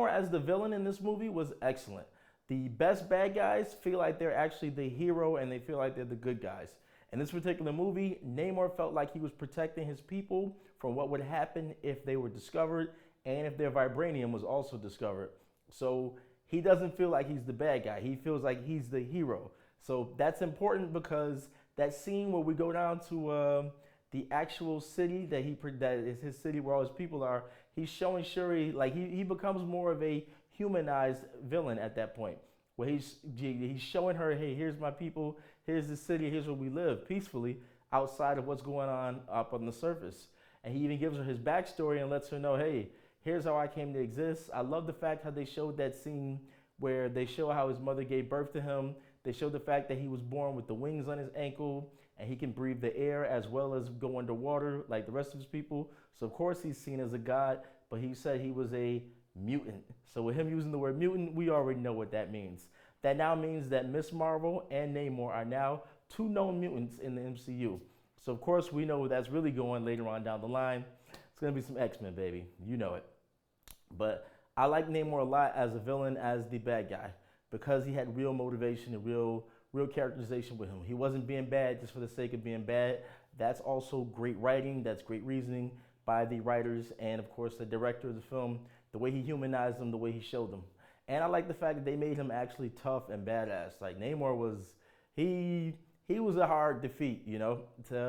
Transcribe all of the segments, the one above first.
Namor as the villain in this movie was excellent. The best bad guys feel like they're actually the hero and they feel like they're the good guys. In this particular movie, Namor felt like he was protecting his people from what would happen if they were discovered and if their vibranium was also discovered. So he doesn't feel like he's the bad guy. He feels like he's the hero. So that's important because that scene where we go down to the actual city that is his city where all his people are, he's showing Shuri like he becomes more of a humanized villain at that point. Where he's showing her, hey, here's my people, here's the city, here's where we live peacefully outside of what's going on up on the surface. And he even gives her his backstory and lets her know, hey, here's how I came to exist. I love the fact how they showed that scene where they show how his mother gave birth to him. They showed the fact that he was born with the wings on his ankle and he can breathe the air as well as go underwater like the rest of his people. So of course he's seen as a god, but he said he was a mutant. So with him using the word mutant, we already know what that means. That now means that Miss Marvel and Namor are now two known mutants in the MCU. So of course we know where that's really going later on down the line. It's gonna be some X-Men, baby. You know it. But I like Namor a lot as a villain, as the bad guy, because he had real motivation and real characterization with him. He wasn't being bad just for the sake of being bad. That's also great writing. That's great reasoning by the writers and of course the director of the film, the way he humanized him, the way he showed them. And I like the fact that they made him actually tough and badass. Like Namor was, he was a hard defeat, you know.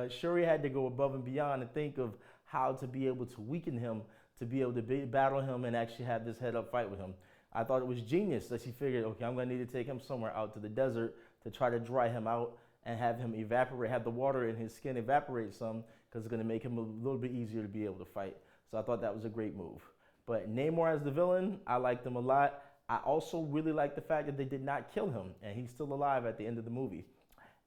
Shuri had to go above and beyond and think of how to be able to weaken him, to be able to battle him and actually have this head up fight with him. I thought it was genius that she figured, okay, I'm gonna need to take him somewhere out to the desert to try to dry him out and have him evaporate, have the water in his skin evaporate some, because it's gonna make him a little bit easier to be able to fight. So I thought that was a great move. But Namor as the villain, I liked him a lot. I also really like the fact that they did not kill him and he's still alive at the end of the movie.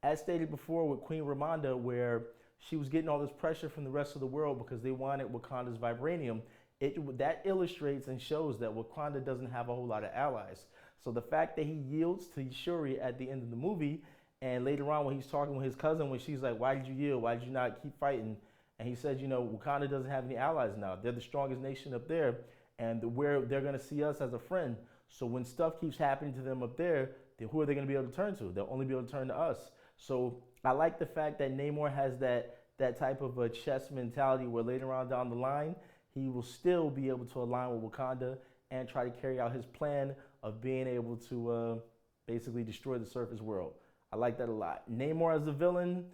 As stated before with Queen Ramonda, where she was getting all this pressure from the rest of the world because they wanted Wakanda's vibranium, that illustrates and shows that Wakanda doesn't have a whole lot of allies. So the fact that he yields to Shuri at the end of the movie, and later on when he's talking with his cousin, when she's like, why did you yield? Why did you not keep fighting? And he said, you know, Wakanda doesn't have any allies now. They're the strongest nation up there, and they're going to see us as a friend. So when stuff keeps happening to them up there, then who are they going to be able to turn to? They'll only be able to turn to us. So I like the fact that Namor has that type of a chess mentality where later on down the line, he will still be able to align with Wakanda and try to carry out his plan of being able to basically destroy the surface world. I like that a lot. Namor as the villain,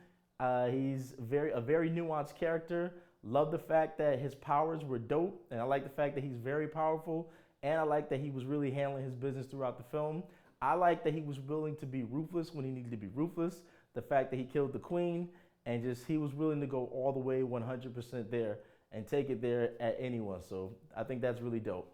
he's a very nuanced character. Love the fact that his powers were dope, and I like the fact that he's very powerful, and I like that he was really handling his business throughout the film. I like that he was willing to be ruthless when he needed to be ruthless. The fact that he killed the queen, and just he was willing to go all the way 100% there and take it there at anyone. So I think that's really dope.